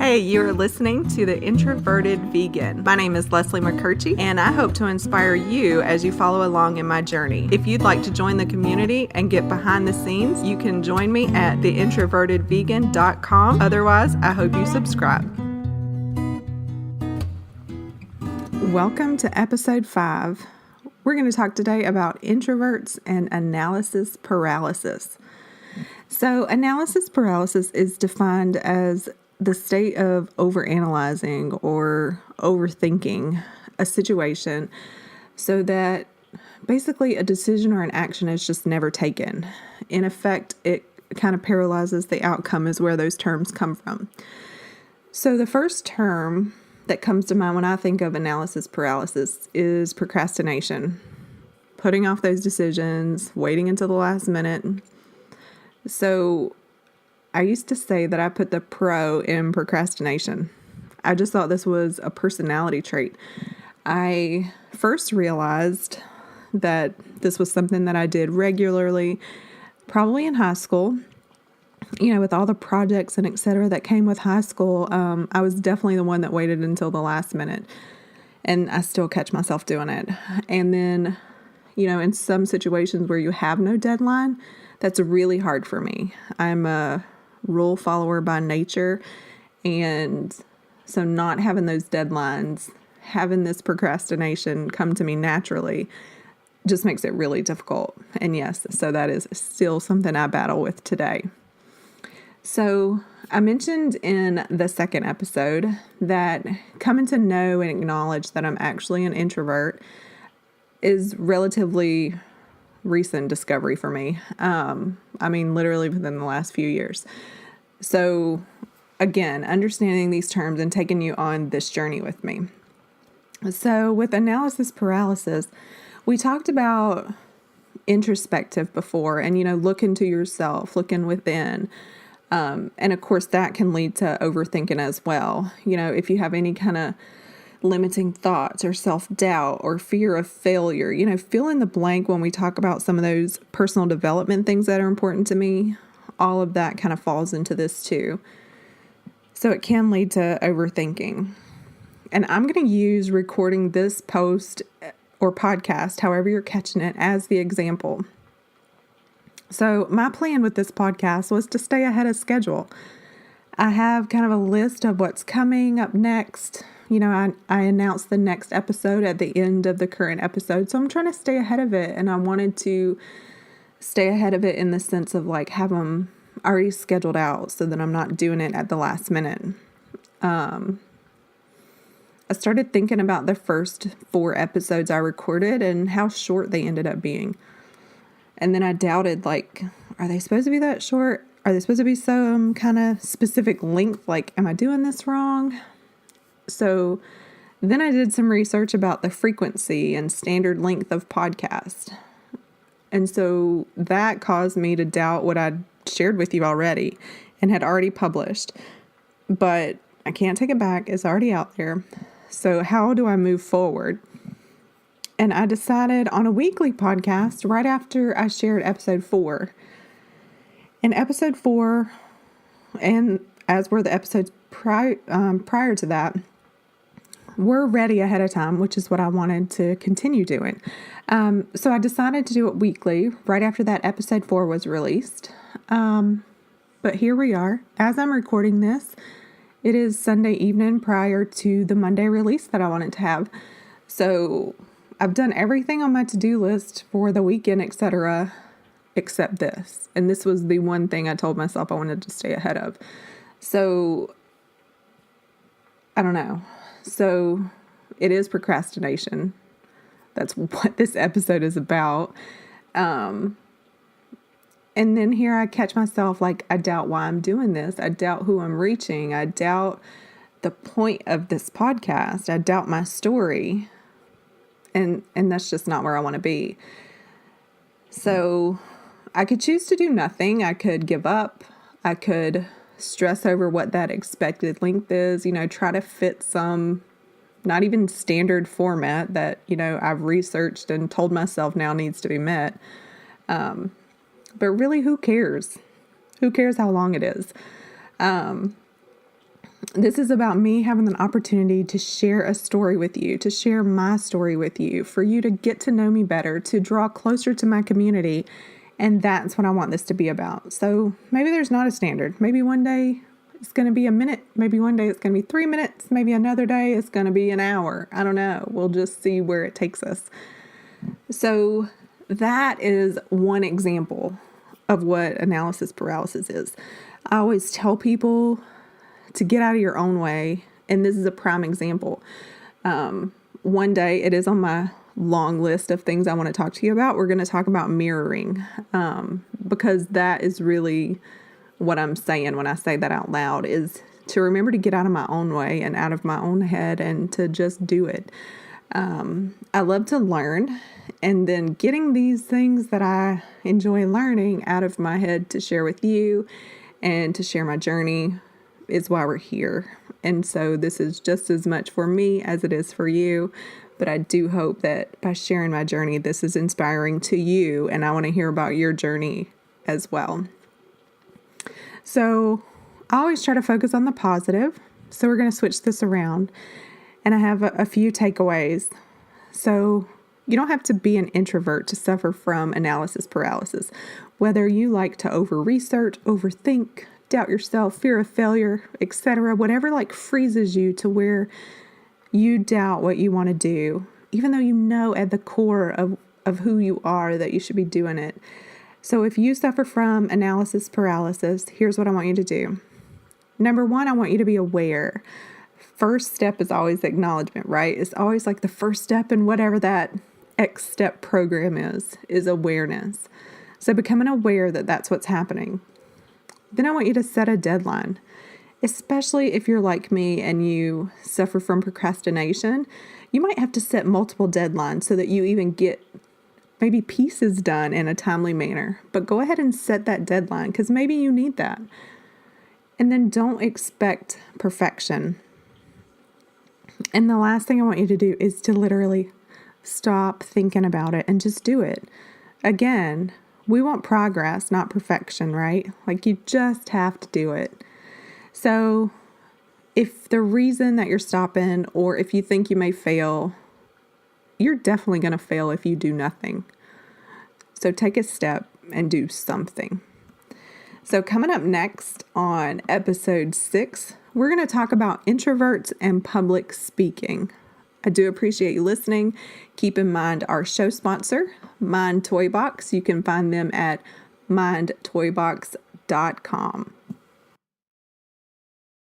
Hey, you're listening to The Introverted Vegan. My name is Leslie McCurchie, and I hope to inspire you as you follow along in my journey. If you'd like to join the community and get behind the scenes, you can join me at theintrovertedvegan.com. Otherwise, I hope you subscribe. Welcome to episode 5. We're going to talk today about introverts and analysis paralysis. So, analysis paralysis is defined as the state of overanalyzing or overthinking a situation so that basically a decision or an action is just never taken. In effect, it kind of paralyzes the outcome is where those terms come from. So the first term that comes to mind when I think of analysis paralysis is procrastination. Putting off those decisions, waiting until the last minute. So I used to say that I put the pro in procrastination. I just thought this was a personality trait. I first realized that this was something that I did regularly, probably in high school. You know, with all the projects and et cetera that came with high school, I was definitely the one that waited until the last minute. And I still catch myself doing it. And then, you know, in some situations where you have no deadline, that's really hard for me. I'm a rule follower by nature, and so not having those deadlines, having this procrastination come to me naturally just makes it really difficult. And yes, so that is still something I battle with today. So I mentioned in the second episode that coming to know and acknowledge that I'm actually an introvert is relatively recent discovery for me. Literally within the last few years. So again, understanding these terms and taking you on this journey with me. So with analysis paralysis, we talked about introspective before and, you know, looking to yourself, looking within. And of course that can lead to overthinking as well. You know, if you have any kind of limiting thoughts or self-doubt or fear of failure, you know, fill in the blank when we talk about some of those personal development things that are important to me. All of that kind of falls into this too. So it can lead to overthinking. And I'm going to use recording this post or podcast, however you're catching it, as the example. So my plan with this podcast was to stay ahead of schedule. I have kind of a list of what's coming up next. You know, I announced the next episode at the end of the current episode. So I'm trying to stay ahead of it. And I wanted to stay ahead of it in the sense of like have them already scheduled out so that I'm not doing it at the last minute. I started thinking about the first 4 episodes I recorded and how short they ended up being. And then I doubted, like, are they supposed to be that short? Are they supposed to be some kind of specific length? Like, am I doing this wrong? So then I did some research about the frequency and standard length of podcast. And so that caused me to doubt what I'd shared with you already and had already published. But I can't take it back. It's already out there. So how do I move forward? And I decided on a weekly podcast right after I shared episode 4. In episode 4, and as were the episodes prior to that, we're ready ahead of time, which is what I wanted to continue doing. So I decided to do it weekly right after that episode 4 was released. But here we are. As I'm recording this, it is Sunday evening prior to the Monday release that I wanted to have. So I've done everything on my to-do list for the weekend, etc., except this. And this was the one thing I told myself I wanted to stay ahead of. So I don't know. So it is procrastination. That's what this episode is about. And then here I catch myself like, I doubt why I'm doing this. I doubt who I'm reaching. I doubt the point of this podcast. I doubt my story. And that's just not where I want to be. So I could choose to do nothing. I could give up. I could stress over what that expected length is, you know, try to fit some not even standard format that, you know, I've researched and told myself now needs to be met. But really, who cares? Who cares how long it is? This is about me having an opportunity to share a story with you, to share my story with you, for you to get to know me better, to draw closer to my community. And that's what I want this to be about. So maybe there's not a standard. Maybe one day it's going to be a minute. Maybe one day it's going to be 3 minutes. Maybe another day it's going to be an hour. I don't know. We'll just see where it takes us. So that is one example of what analysis paralysis is. I always tell people to get out of your own way. And this is a prime example. One day, it is on my long list of things I want to talk to you about. We're going to talk about mirroring, because that is really what I'm saying when I say that out loud, is to remember to get out of my own way and out of my own head and to just do it. I love to learn, and then getting these things that I enjoy learning out of my head to share with you and to share my journey is why we're here. And so this is just as much for me as it is for you. But I do hope that by sharing my journey, this is inspiring to you. And I want to hear about your journey as well. So I always try to focus on the positive. So we're going to switch this around. And I have a few takeaways. So you don't have to be an introvert to suffer from analysis paralysis. Whether you like to over-research, overthink, doubt yourself, fear of failure, etc., whatever freezes you to where you doubt what you want to do, even though you know at the core of who you are that you should be doing it. So if you suffer from analysis paralysis, here's what I want you to do. Number one, I want you to be aware. First step is always acknowledgement, right? It's always the first step in whatever that X step program is awareness. So becoming aware that that's what's happening. Then I want you to set a deadline, especially if you're like me and you suffer from procrastination. You might have to set multiple deadlines so that you even get maybe pieces done in a timely manner. But go ahead and set that deadline because maybe you need that. And then don't expect perfection. And the last thing I want you to do is to literally stop thinking about it and just do it. Again, we want progress, not perfection, right? You just have to do it. So if the reason that you're stopping, or if you think you may fail, you're definitely going to fail if you do nothing. So take a step and do something. So coming up next on episode 6, we're going to talk about introverts and public speaking. I do appreciate you listening. Keep in mind our show sponsor, Mind Toy Box. You can find them at mindtoybox.com.